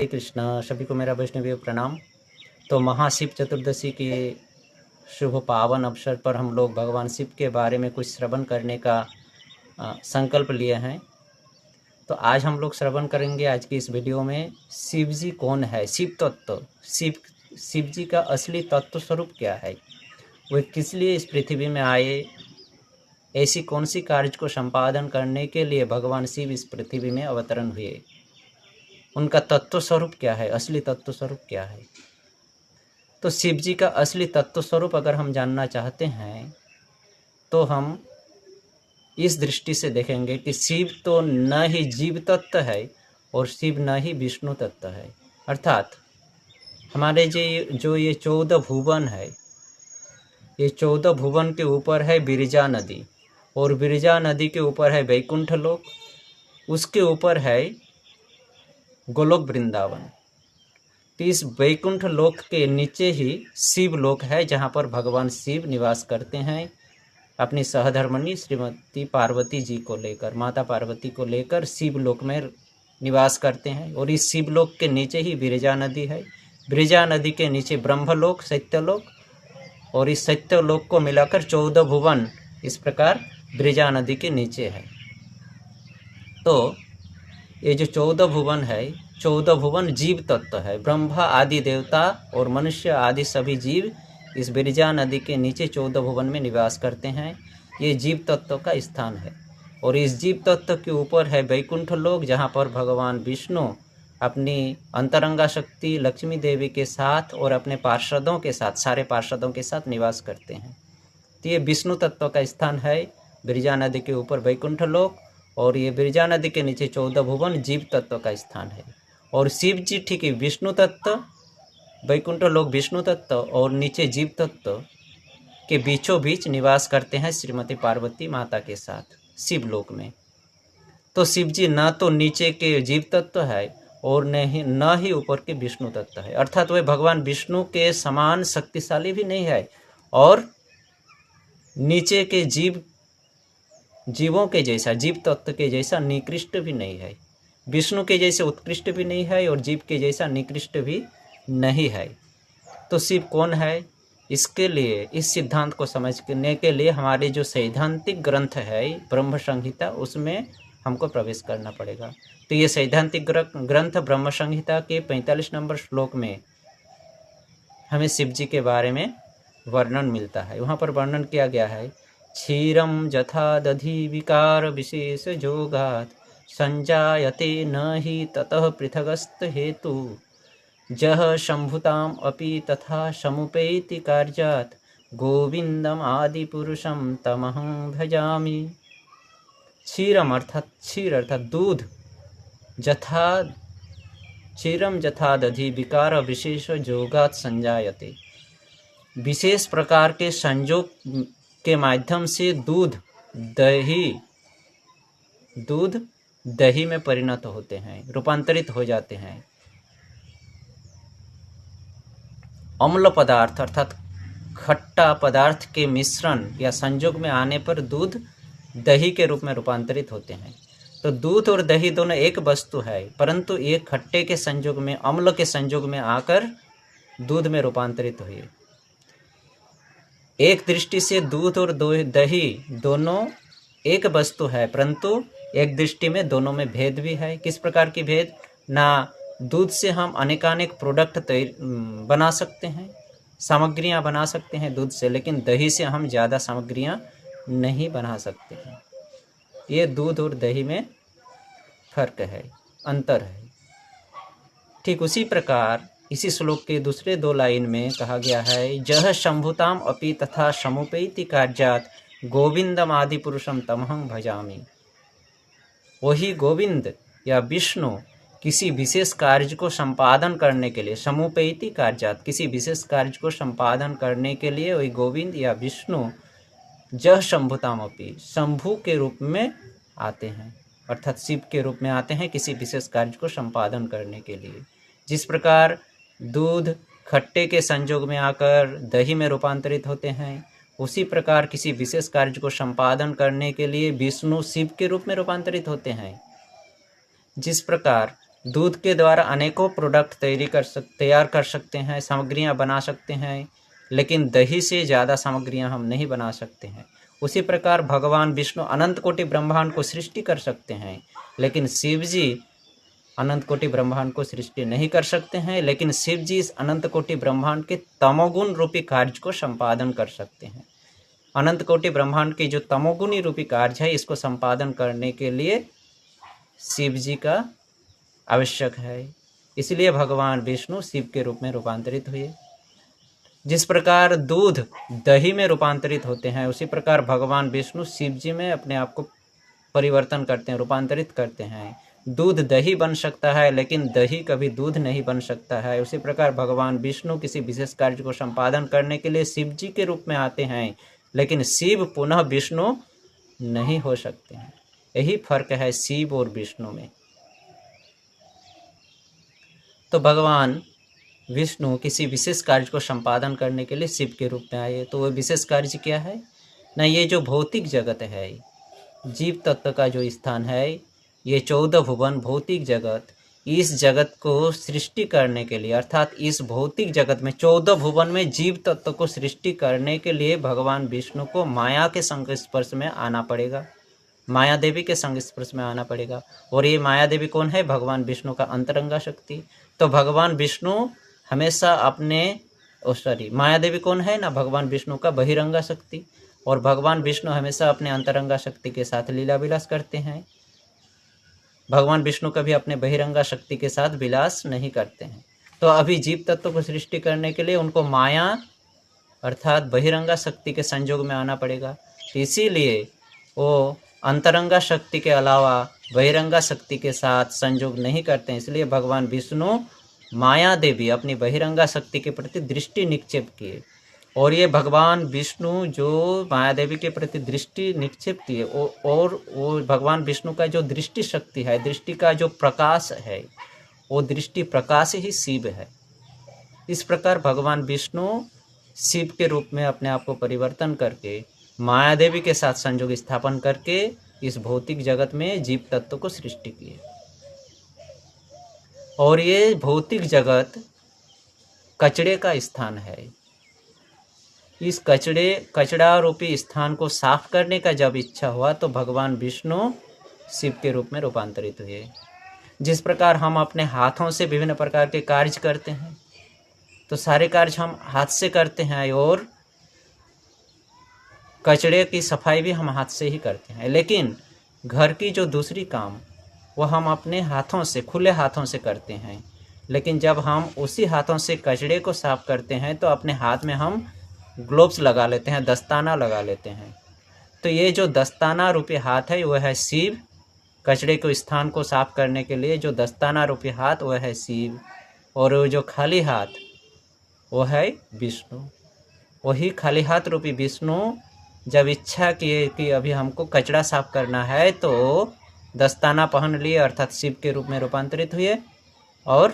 हरे कृष्णा, सभी को मेरा वैष्णवीय प्रणाम। तो महाशिव चतुर्दशी के शुभ पावन अवसर पर हम लोग भगवान शिव के बारे में कुछ श्रवण करने का संकल्प लिए हैं। तो आज हम लोग श्रवण करेंगे आज की इस वीडियो में शिव जी कौन है, शिव तत्व, शिव जी का असली तत्व स्वरूप क्या है, वे किस लिए इस पृथ्वी में आए, ऐसी कौन सी कार्य को संपादन करने के लिए भगवान शिव इस पृथ्वी में अवतरण हुए, उनका तत्व स्वरूप क्या है, असली तत्व स्वरूप क्या है। तो शिव जी का असली तत्व स्वरूप अगर हम जानना चाहते हैं तो हम इस दृष्टि से देखेंगे कि शिव तो न ही जीव तत्व है और शिव न ही विष्णु तत्व है। अर्थात हमारे जो ये 14 भुवन है, ये 14 भुवन के ऊपर है विरजा नदी और विरजा नदी के ऊपर है वैकुंठ लोक, उसके ऊपर है गोलोक वृंदावन। तो इस वैकुंठ लोक के नीचे ही शिव लोक है, जहाँ पर भगवान शिव निवास करते हैं अपनी सहधर्मणी श्रीमती पार्वती जी को लेकर, माता पार्वती को लेकर शिव लोक में निवास करते हैं। और इस शिव लोक के नीचे ही विरजा नदी है, विरजा नदी के नीचे ब्रह्मलोक, सत्यलोक, और इस सत्यलोक को मिलाकर 14 भुवन इस प्रकार विरजा नदी के नीचे है। तो ये जो 14 भुवन है, 14 भुवन जीव तत्व है। ब्रह्मा आदि देवता और मनुष्य आदि सभी जीव इस विरजा नदी के नीचे 14 भुवन में निवास करते हैं। ये जीव तत्व का स्थान है। और इस जीव तत्व के ऊपर है वैकुंठ लोक, जहाँ पर भगवान विष्णु अपनी अंतरंगा शक्ति लक्ष्मी देवी के साथ और अपने पार्षदों के साथ, सारे पार्षदों के साथ निवास करते हैं। तो ये विष्णु तत्व का स्थान है, विरजा नदी के ऊपर वैकुंठ लोक, और ये विरजा नदी के नीचे 14 भुवन जीव तत्व का स्थान है। और शिव जी ठीक है विष्णु तत्व, वैकुंठ लोक विष्णु तत्व और नीचे जीव तत्व के बीचों बीच निवास करते हैं श्रीमती पार्वती माता के साथ शिव लोक में। तो शिव जी न तो नीचे के जीव तत्व है और न ही ऊपर के विष्णु तत्व है। अर्थात वे भगवान विष्णु के समान शक्तिशाली भी नहीं है और नीचे के जीवों के जैसा, जीव तत्व के जैसा निकृष्ट भी नहीं है, विष्णु के जैसे उत्कृष्ट भी नहीं है और जीव के जैसा निकृष्ट भी नहीं है। तो शिव कौन है, इसके लिए, इस सिद्धांत को समझने के लिए हमारे जो सैद्धांतिक ग्रंथ है ब्रह्म संहिता, उसमें हमको प्रवेश करना पड़ेगा। तो ये सैद्धांतिक ग्रंथ ब्रह्म संहिता के 45 नंबर श्लोक में हमें शिव जी के बारे में वर्णन मिलता है। वहाँ पर वर्णन किया गया है, क्षीरम जथा दधि विकार विशेष जोगात संजायते न ही ततः पृथगस्त हेतु जह शंभुताम अपि तथा समुपैति कार्यात् गोविंदम आदि पुरुषम तमहं भजामि। क्षीरम अर्थात क्षीर अर्थात दूध, जथा क्षीरम जथा दधि विकार विशेष जोगात संजायते, विशेष प्रकार के संयोग के माध्यम से दूध दही में परिणत होते हैं, रूपांतरित हो जाते हैं। अम्ल पदार्थ अर्थात खट्टा पदार्थ के मिश्रण या संयोग में आने पर दूध दही के रूप में रूपांतरित होते हैं। तो दूध और दही दोनों एक वस्तु है, परंतु ये खट्टे के संयोग में, अम्ल के संयोग में आकर दूध में रूपांतरित हुए। एक दृष्टि से दूध और दही दोनों एक वस्तु है, परंतु एक दृष्टि में दोनों में भेद भी है। किस प्रकार की भेद? ना दूध से हम अनेकानेक प्रोडक्ट बना सकते हैं, सामग्रियां बना सकते हैं दूध से, लेकिन दही से हम ज़्यादा सामग्रियां नहीं बना सकते हैं। ये दूध और दही में फर्क है, अंतर है। ठीक उसी प्रकार इसी श्लोक के दूसरे 2 लाइन में कहा गया है, जह शंभुताम अपि तथा समुपैति कार्यात् गोविंदम आदि पुरुषम तमहं भजामि। वही गोविंद या विष्णु किसी विशेष कार्य को संपादन करने के लिए, समुपैति कार्यात्, किसी विशेष कार्य को संपादन करने के लिए वही गोविंद या विष्णु जह शंभुताम अपि, शंभु के रूप में आते हैं, अर्थात शिव के रूप में आते हैं किसी विशेष कार्य को संपादन करने के लिए। जिस प्रकार दूध खट्टे के संयोग में आकर दही में रूपांतरित होते हैं, उसी प्रकार किसी विशेष कार्य को संपादन करने के लिए विष्णु शिव के रूप में रूपांतरित होते हैं। जिस प्रकार दूध के द्वारा अनेकों प्रोडक्ट तैयार कर सकते हैं, सामग्रियां बना सकते हैं, लेकिन दही से ज़्यादा सामग्रियां हम नहीं बना सकते हैं। उसी प्रकार भगवान विष्णु अनंत कोटि ब्रह्मांड को सृष्टि कर सकते हैं, लेकिन शिव जी अनंत कोटि ब्रह्मांड को सृष्टि नहीं कर सकते हैं, लेकिन शिव जी इस अनंत कोटि ब्रह्मांड के तमोगुण रूपी कार्य को संपादन कर सकते हैं। अनंत कोटि ब्रह्मांड की जो तमोगुणी रूपी कार्य है, इसको संपादन करने के लिए शिव जी का आवश्यक है। इसलिए भगवान विष्णु शिव के रूप में रूपांतरित हुए। जिस प्रकार दूध दही में रूपांतरित होते हैं, उसी प्रकार भगवान विष्णु शिव जी में अपने आप को परिवर्तन करते हैं, रूपांतरित करते हैं। दूध दही बन सकता है, लेकिन दही कभी दूध नहीं बन सकता है। उसी प्रकार भगवान विष्णु किसी विशेष कार्य को संपादन करने के लिए शिव जी के रूप में आते हैं, लेकिन शिव पुनः विष्णु नहीं हो सकते हैं। यही फर्क है शिव और विष्णु में। तो भगवान विष्णु किसी विशेष कार्य को संपादन करने के लिए शिव के रूप में आए। तो वो विशेष कार्य क्या है ना, ये जो भौतिक जगत है, जीव तत्व का जो स्थान है, ये 14 भुवन भौतिक जगत, इस जगत को सृष्टि करने के लिए, अर्थात इस भौतिक जगत में 14 भुवन में जीव तत्व को सृष्टि करने के लिए भगवान विष्णु को माया के संस्पर्श में आना पड़ेगा, माया देवी के संस्पर्श में आना पड़ेगा। और ये माया देवी कौन है? भगवान विष्णु का अंतरंगा शक्ति। तो भगवान विष्णु हमेशा अपने माया देवी कौन है ना? भगवान विष्णु का बहिरंगा शक्ति। और भगवान विष्णु हमेशा अपने अंतरंगा शक्ति के साथ लीला विलास करते हैं। भगवान विष्णु कभी अपने बहिरंगा शक्ति के साथ विलास नहीं करते हैं। तो अभी जीव तत्व को सृष्टि करने के लिए उनको माया अर्थात बहिरंगा शक्ति के संयोग में आना पड़ेगा। तो इसीलिए वो अंतरंगा शक्ति के अलावा बहिरंगा शक्ति के साथ संयोग नहीं करते हैं। इसलिए भगवान विष्णु माया देवी अपनी बहिरंगा शक्ति के प्रति दृष्टि निक्षेप किए। और ये भगवान विष्णु जो माया देवी के प्रति दृष्टि निक्षेप किए, और वो भगवान विष्णु का जो दृष्टि शक्ति है, दृष्टि का जो प्रकाश है, वो दृष्टि प्रकाश ही शिव है। इस प्रकार भगवान विष्णु शिव के रूप में अपने आप को परिवर्तन करके माया देवी के साथ संयोग स्थापन करके इस भौतिक जगत में जीव तत्व को सृष्टि किए। और ये भौतिक जगत कचड़े का स्थान है। इस कचड़ा रूपी स्थान को साफ करने का जब इच्छा हुआ तो भगवान विष्णु शिव के रूप में रूपांतरित हुए। जिस प्रकार हम अपने हाथों से विभिन्न प्रकार के कार्य करते हैं, तो सारे कार्य हम हाथ से करते हैं, और कचड़े की सफाई भी हम हाथ से ही करते हैं। लेकिन घर की जो दूसरी काम वो हम अपने हाथों से, खुले हाथों से करते हैं। लेकिन जब हम उसी हाथों से कचड़े को साफ करते हैं तो अपने हाथ में हम ग्लोव्स लगा लेते हैं, दस्ताना लगा लेते हैं। तो ये जो दस्ताना रूपी हाथ है वह है शिव। कचड़े को स्थान को साफ करने के लिए जो दस्ताना रूपी हाथ वह है शिव, और वो जो खाली हाथ वो है विष्णु। वही खाली हाथ रूपी विष्णु जब इच्छा किए कि अभी हमको कचड़ा साफ करना है तो दस्ताना पहन लिए, अर्थात शिव के रूप में रूपांतरित हुए और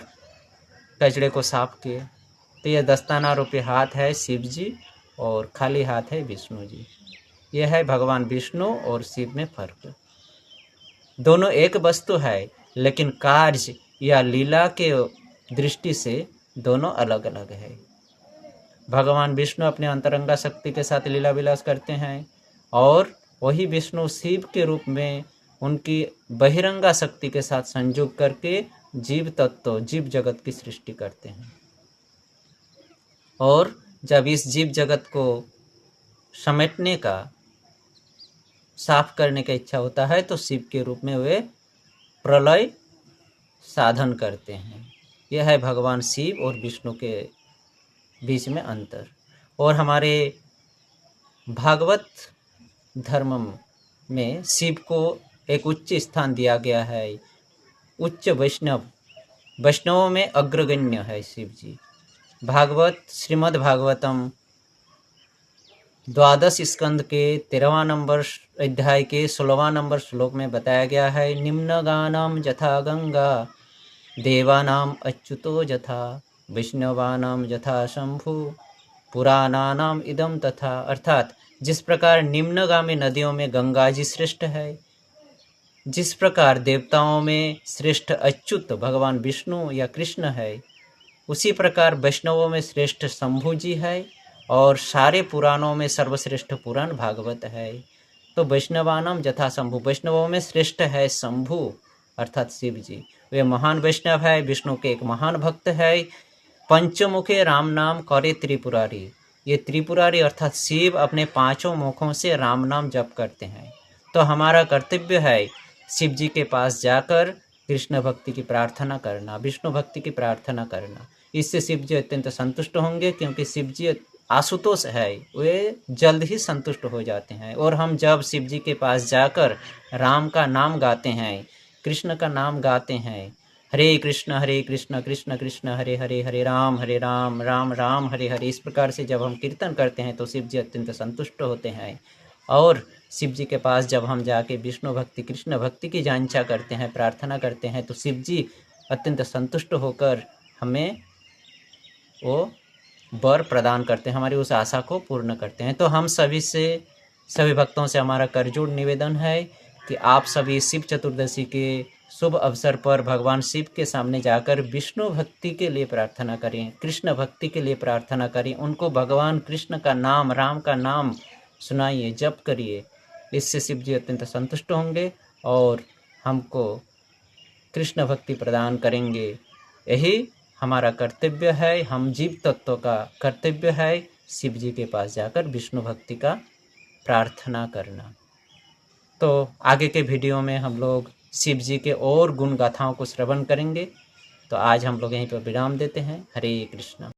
कचड़े को साफ किए। तो यह दस्ताना रूपी हाथ है शिव जी और खाली हाथ है विष्णु जी। यह है भगवान विष्णु और शिव में फर्क। दोनों एक वस्तु है, लेकिन कार्य या लीला के दृष्टि से दोनों अलग अलग है। भगवान विष्णु अपने अंतरंगा शक्ति के साथ लीला विलास करते हैं, और वही विष्णु शिव के रूप में उनकी बहिरंगा शक्ति के साथ संयोग करके जीव तत्व, जीव जगत की सृष्टि करते हैं। और जब इस जीव जगत को समेटने का, साफ करने का इच्छा होता है तो शिव के रूप में वे प्रलय साधन करते हैं। यह है भगवान शिव और विष्णु के बीच में अंतर। और हमारे भागवत धर्म में शिव को एक उच्च स्थान दिया गया है। उच्च वैष्णवों में अग्रगण्य है शिव जी। भागवत श्रीमद् भागवतम 12 स्कंद के 13वां नंबर अध्याय के 16वां नंबर श्लोक में बताया गया है, निम्न गानम यथा गंगा देवानाम अच्युतो यथा वैष्णवानाम यथा शंभु पुराणानाम इदम तथा। अर्थात जिस प्रकार निम्नगामी नदियों में गंगा जी श्रेष्ठ है, जिस प्रकार देवताओं में श्रेष्ठ अच्युत भगवान विष्णु या कृष्ण है, उसी प्रकार वैष्णवों में श्रेष्ठ शंभु जी है और सारे पुराणों में सर्वश्रेष्ठ पुराण भागवत है। तो वैष्णवानम यथा शंभु, वैष्णवों में श्रेष्ठ है शंभु अर्थात शिव जी। वे महान वैष्णव है, विष्णु के एक महान भक्त है। पंचमुखे राम नाम करे त्रिपुरारी, ये त्रिपुरारी अर्थात शिव अपने पांचों मुखों से राम नाम जप करते हैं। तो हमारा कर्तव्य है शिव जी के पास जाकर कृष्ण भक्ति की प्रार्थना करना, विष्णु भक्ति की प्रार्थना करना। इससे शिव जी अत्यंत संतुष्ट होंगे, क्योंकि शिव जी आशुतोष है, वे जल्द ही संतुष्ट हो जाते हैं। और हम जब शिव जी के पास जाकर राम का नाम गाते हैं, कृष्ण का नाम गाते हैं, हरे कृष्ण कृष्ण कृष्ण हरे हरे, हरे राम राम राम हरे हरे, इस प्रकार से जब हम कीर्तन करते हैं तो शिव जी अत्यंत संतुष्ट होते हैं। और शिव जी के पास जब हम जाके विष्णु भक्ति कृष्ण भक्ति की जांचा करते हैं, प्रार्थना करते हैं, तो शिव जी अत्यंत संतुष्ट होकर हमें वो वर प्रदान करते हैं, हमारी उस आशा को पूर्ण करते हैं। तो हम सभी भक्तों से हमारा करजोड़ निवेदन है कि आप सभी शिव चतुर्दशी के शुभ अवसर पर भगवान शिव के सामने जाकर विष्णु भक्ति के लिए प्रार्थना करें, कृष्ण भक्ति के लिए प्रार्थना करें, उनको भगवान कृष्ण का नाम, राम का नाम सुनाइए, जप करिए। इससे शिव जी अत्यंत संतुष्ट होंगे और हमको कृष्ण भक्ति प्रदान करेंगे। यही हमारा कर्तव्य है, हम जीव तत्व का कर्तव्य है शिव जी के पास जाकर विष्णु भक्ति का प्रार्थना करना। तो आगे के वीडियो में हम लोग शिव जी के और गुण गाथाओं को श्रवण करेंगे। तो आज हम लोग यहीं पर विराम देते हैं। हरे कृष्ण।